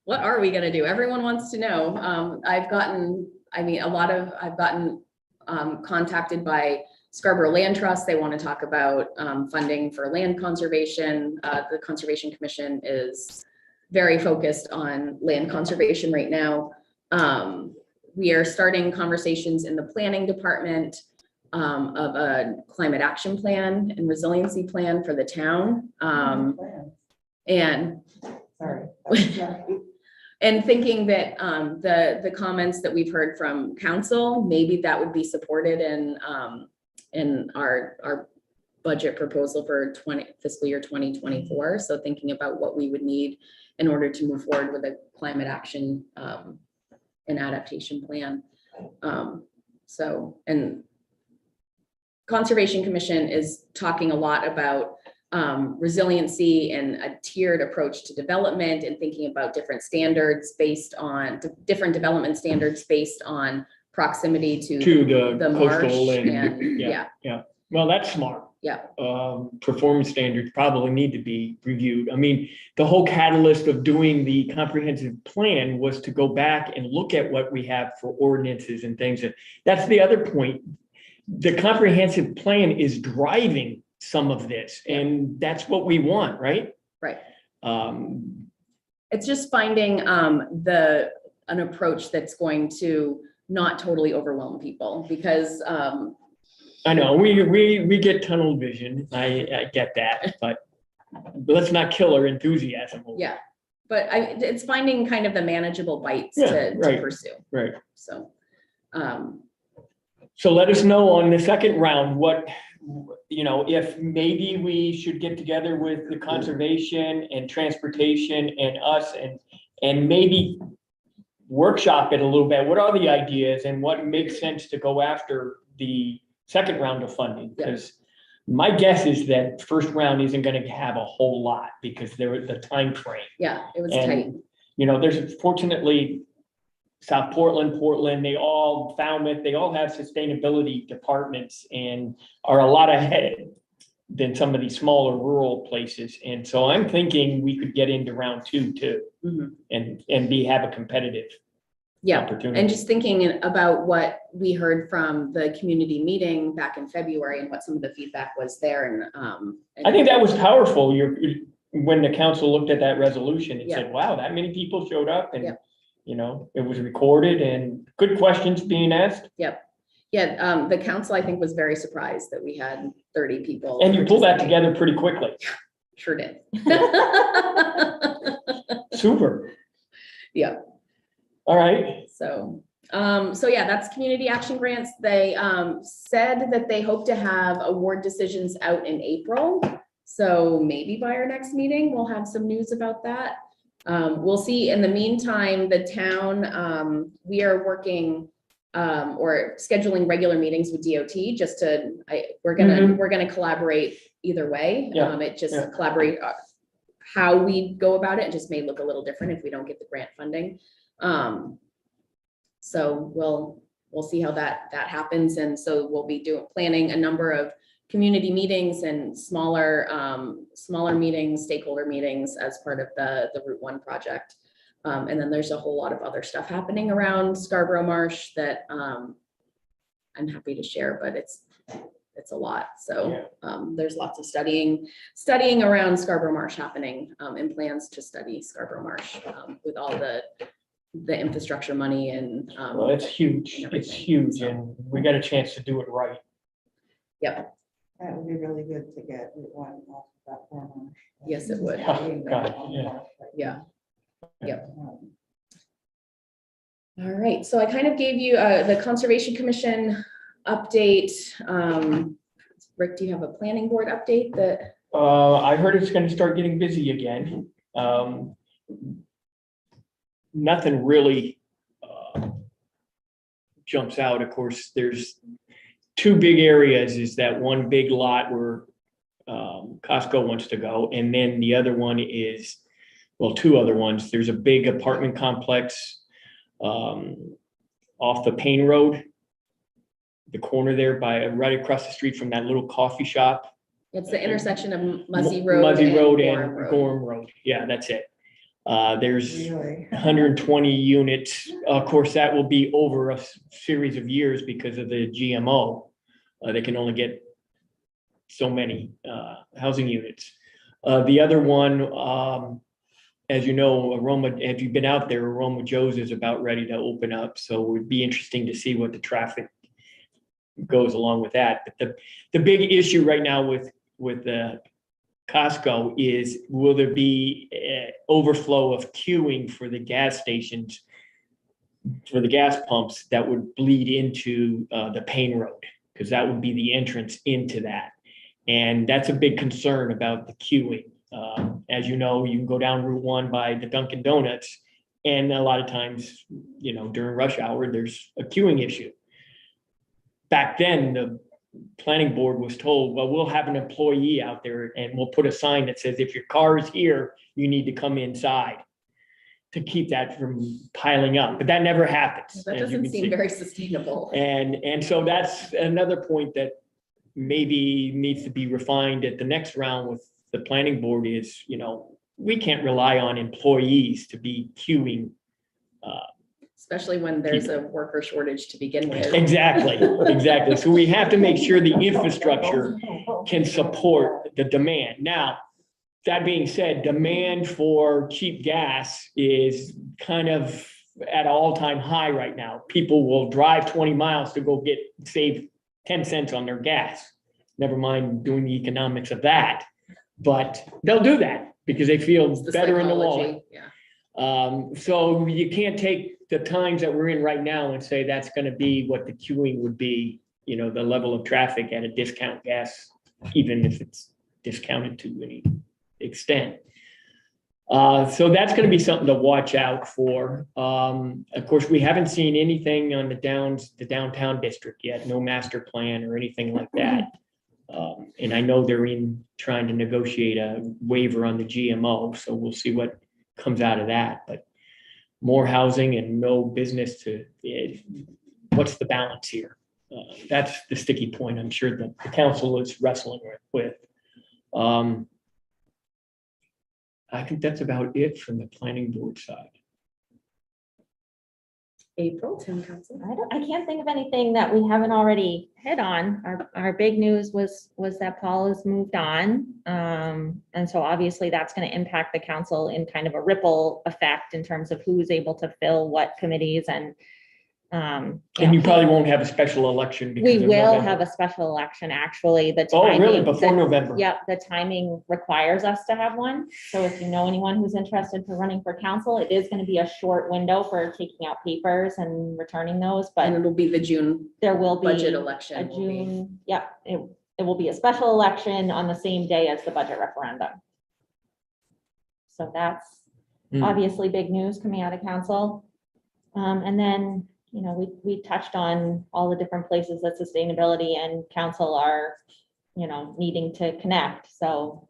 What are we going to do? Everyone wants to know. I've gotten contacted by Scarborough Land Trust. They want to talk about funding for land conservation. The Conservation Commission is very focused on land conservation right now. We are starting conversations in the planning department of a climate action plan and resiliency plan for the town. And sorry. and thinking that the comments that we've heard from council, maybe that would be supported in our budget proposal for fiscal year 2024. So thinking about what we would need in order to move forward with a climate action and adaptation plan. And Conservation Commission is talking a lot about resiliency and a tiered approach to development and thinking about different standards based on different development standards based on proximity to the marsh coastal and yeah. Well, that's smart. Yeah. Performance standards probably need to be reviewed. I mean, the whole catalyst of doing the comprehensive plan was to go back and look at what we have for ordinances and things. And that's the other point. The comprehensive plan is driving some of this, and that's what we want, right? Right. It's just finding an approach that's going to not totally overwhelm people because I know we get tunnel vision. I get that, but let's not kill our enthusiasm. Yeah, but it's finding kind of the manageable bites to pursue. Right. So, so let us know on the second round what, if maybe we should get together with the conservation and transportation and us and maybe workshop it a little bit. What are the ideas and what makes sense to go after the second round of funding? Because my guess is that first round isn't going to have a whole lot because there was the time frame. Yeah, it was tight. There's fortunately South Portland, Portland, they all, Falmouth, they all have sustainability departments and are a lot ahead than some of these smaller rural places. And so I'm thinking we could get into round two too, Mhm. and have a competitive Yeah, opportunity. and just thinking about what we heard from the community meeting back in February and what some of the feedback was there and. I think that was powerful. When the council looked at that resolution, it Yeah. said, wow, that many people showed up and, Yeah. it was recorded and good questions being asked. Yeah, the council, I think, was very surprised that we had 30 people. And you pulled that participate. together pretty quickly. Sure did. Super. Yeah. All right. So yeah, that's community action grants. They said that they hope to have award decisions out in April. So maybe by our next meeting, we'll have some news about that. We'll see. In the meantime, the town, we are working or scheduling regular meetings with DOT just to, we're gonna collaborate either way. Yeah, It just yeah. collaborate how we go about it. It just may look a little different if we don't get the grant funding. So we'll see how that happens. And so we'll be planning a number of community meetings and smaller meetings, stakeholder meetings as part of the Route 1 project. And then there's a whole lot of other stuff happening around Scarborough Marsh that I'm happy to share, but it's a lot. So there's lots of studying around Scarborough Marsh happening and plans to study Scarborough Marsh with all the infrastructure money and. Well, it's huge. It's everything. huge. So- And we got a chance to do it right. Yep. That would be really good to get Route 1 off that corner. Yes, it would. Oh, God, yeah. Yeah. Yep. All right, so I kind of gave you the Conservation Commission update. Rick, do you have a planning board update that? I heard it's gonna start getting busy again. Nothing really jumps out. Of course, there's two big areas. Is that one big lot where Costco wants to go, and then the other one is, well, two other ones. There's a big apartment complex off the Payne Road, the corner there right across the street from that little coffee shop. It's the intersection of Muzzy Road. Muzzy Road and Gorham Road. Gorham Road. Yeah, that's it. There's Really? 120 units. Of course, that will be over a series of years because of the GMO. They can only get so many housing units. The other one, as you know, Aroma, if you've been out there, Aroma Joe's is about ready to open up. So it would be interesting to see what the traffic goes along with that. But the big issue right now with the Costco is, will there be overflow of queuing for the gas stations, for the gas pumps that would bleed into the Payne Road? Because that would be the entrance into that. And that's a big concern about the queuing. As you know, you can go down Route 1 by the Dunkin' Donuts, and a lot of times, during rush hour, there's a queuing issue. Back then, the planning board was told, well, we'll have an employee out there and we'll put a sign that says, if your car is here, you need to come inside to keep that from piling up. But that never happens. That as you doesn't can seem see. very sustainable. And so that's another point that maybe needs to be refined at the next round with the planning board is, we can't rely on employees to be queuing. Especially when there's a worker shortage to begin with. Exactly. So we have to make sure the infrastructure can support the demand. Now, that being said, demand for cheap gas is kind of at an all-time high right now. People will drive 20 miles to go save 10 cents on their gas. Never mind doing the economics of that, but they'll do that because they feel It's the better in the wallet. psychology, yeah. So you can't take the times that we're in right now and say that's going to be what the queuing would be, the level of traffic at a discount gas, even if it's discounted to any extent. So that's going to be something to watch out for. Of course, we haven't seen anything on the downtown district yet, no master plan or anything like that. And I know they're trying to negotiate a waiver on the GMO, so we'll see what comes out of that. But more housing and no business to, what's the balance here? That's the sticky point I'm sure that the council is wrestling with. I think that's about it from the planning board side. April, town council. I can't think of anything that we haven't already hit on. Our big news was that Paul has moved on. And so obviously that's going to impact the council in kind of a ripple effect in terms of who's able to fill what committees and. And you probably won't have a special election. Because We of will November. have a special election, actually. The Oh, really? timing- Before November? Yep, the timing requires us to have one. So if you know anyone who's interested for running for council, it is going to be a short window for taking out papers and returning those, And but it'll be the June there will be budget a election. will be- June, yep, it will be a special election on the same day as the budget referendum. So that's Hmm. obviously big news coming out of council. And then, you know, we touched on all the different places that sustainability and council are, you know, needing to connect. So,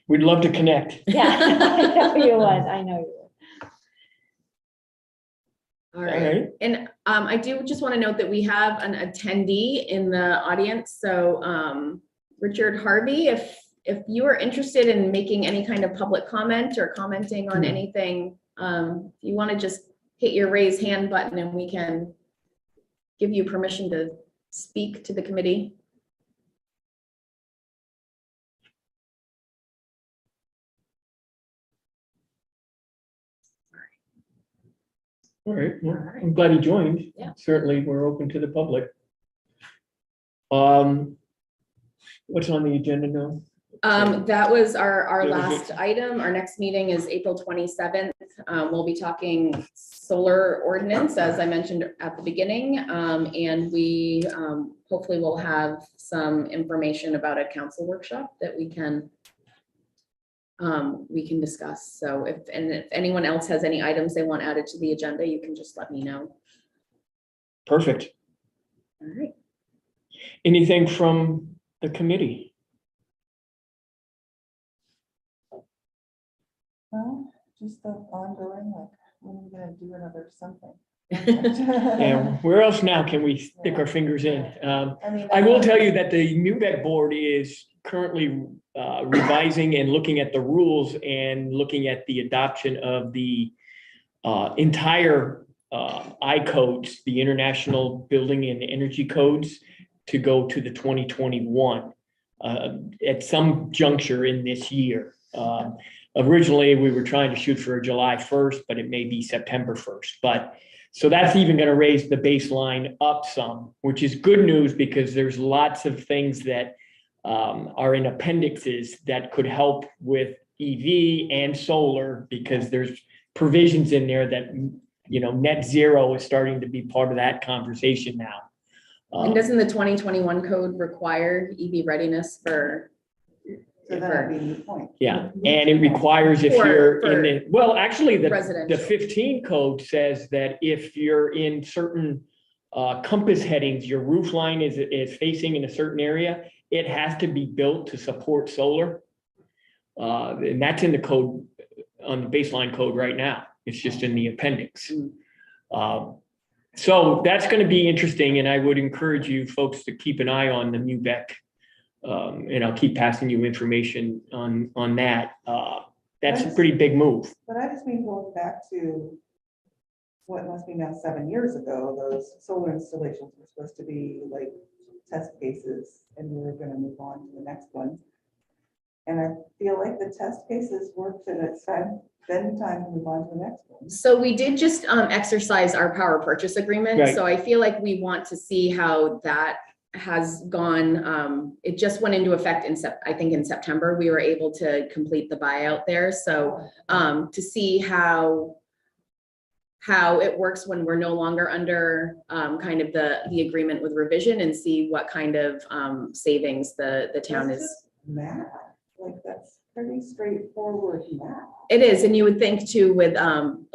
We'd love to connect. yeah, I know you would. I know you would. All right. And I do just want to note that we have an attendee in the audience. So Richard Harvey, if you are interested in making any kind of public comment or commenting on anything, you want to just hit your raise hand button and we can give you permission to speak to the committee. All right, well, I'm glad he joined. Yeah. Certainly, we're open to the public. What's on the agenda now? That was our That was last item. Our next meeting is April 27th. We'll be talking solar ordinance, as I mentioned at the beginning. And we hopefully will have some information about a council workshop that we can discuss. So if anyone else has any items they want added to the agenda, you can just let me know. Perfect. All right. Anything from the committee? Well, just the ongoing, like, when are we gonna do another something? Yeah, where else now can we stick our fingers in? I mean, I will tell you that the MUBEC board is currently revising and looking at the rules and looking at the adoption of the entire I codes, the International Building and Energy Codes, to go to the 2021 at some juncture in this year. Originally, we were trying to shoot for July 1st, but it may be September 1st. But so that's even going to raise the baseline up some, which is good news because there's lots of things that are in appendixes that could help with EV and solar, because there's provisions in there that, you know, net zero is starting to be part of that conversation now. And doesn't the 2021 code require EV readiness for? So that'd be a new point. Yeah, and it requires if you're in the, well, actually, the Residential. 15 code says that if you're in certain compass headings, your roof line is facing in a certain area, it has to be built to support solar. And that's in the code, on the baseline code right now. It's just in the appendix. So that's going to be interesting, and I would encourage you folks to keep an eye on the MUBEC. And I'll keep passing you information on that. That's a pretty big move. But I just mean going back to what must be now 7 years ago, those solar installations were supposed to be like test cases, and we were gonna move on to the next one. And I feel like the test cases worked, and it's time to move on to the next one. So we did just exercise our power purchase agreement. Right. So I feel like we want to see how that has gone. It just went into effect I think in September. We were able to complete the buyout there. So to see how it works when we're no longer under kind of the agreement with revision, and see what kind of savings the town That's is. just math, like that's pretty straightforward math. It is, and you would think too, with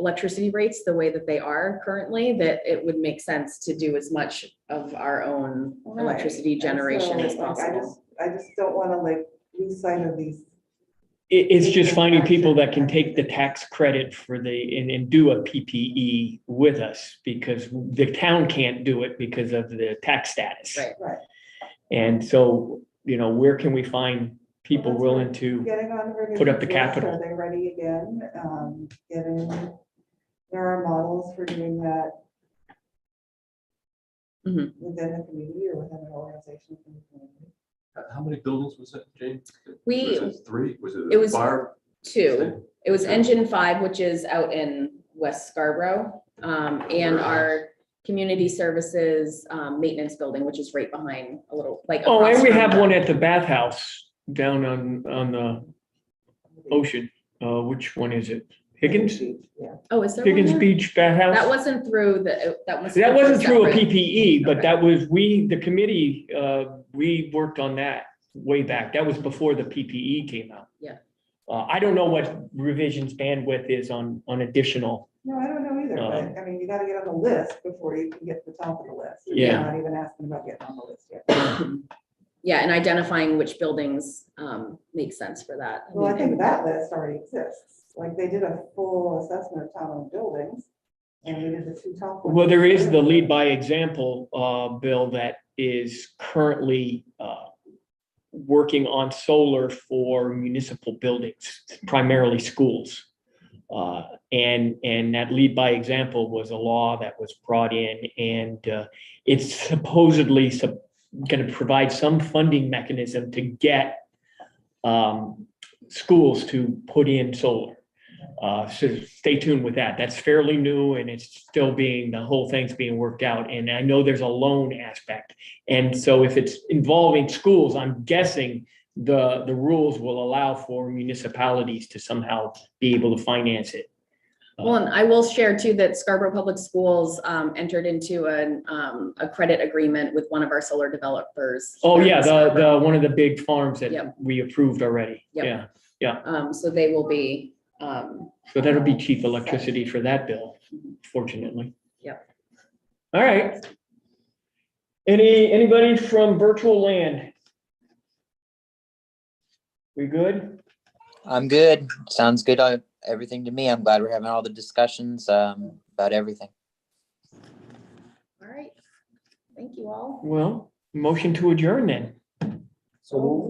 electricity rates the way that they are currently, that it would make sense to do as much of our own electricity Right. generation And as so, like, possible. I just don't want to like lose sight of these It's just finding people that can take the tax credit for and do a PPE with us, because the town can't do it because of the tax status. Right. Right. And so, where can we find people Well, that's willing right. to, Getting on the revision put up the list, capital. Are they ready again? There are models for doing that Mhm. within the community or within an organization within the community. How many buildings was it, Jane? We- Was it 3? Was it It was fire? 2. It was Two. Engine 5, which is out in West Scarborough, and our community services maintenance building, which is right behind a little, like. oh, across and we from have the- one at the bathhouse down on the ocean. Which one is it? Higgins? Yeah. Oh, is there one Higgins there? Beach bathhouse? That wasn't through the, that was. That wasn't through a separate. PPE, but Okay. that was, the committee, we worked on that way back. That was before the PPE came out. Yeah. I don't know what revisions bandwidth is on additional. No, I don't know either, but I mean, you gotta get on the list before you can get to the top of the list. Yeah. I'm not even asking about getting on the list yet. Yeah, and identifying which buildings make sense for that. Well, I think that list already exists. Like, they did a full assessment of town-owned buildings, and we did the 2 top ones. Well, there is the lead by example bill that is currently working on solar for municipal buildings, primarily schools. And that lead by example was a law that was brought in, and it's supposedly going to provide some funding mechanism to get schools to put in solar. So stay tuned with that. That's fairly new, and it's still the whole thing's being worked out. And I know there's a loan aspect. And so if it's involving schools, I'm guessing the rules will allow for municipalities to somehow be able to finance it. Well, and I will share too that Scarborough Public Schools entered into a credit agreement with one of our solar developers. Oh, here in yeah, Scarborough. one of the big farms that Yep. we approved already. Yep. Yeah. So they will be, So that'll be cheap electricity for that bill, fortunately. Yep. All right. Anybody from virtual land? We good? I'm good. Sounds good on everything to me. I'm glad we're having all the discussions about everything. all right. Thank you all. Well, motion to adjourn then. So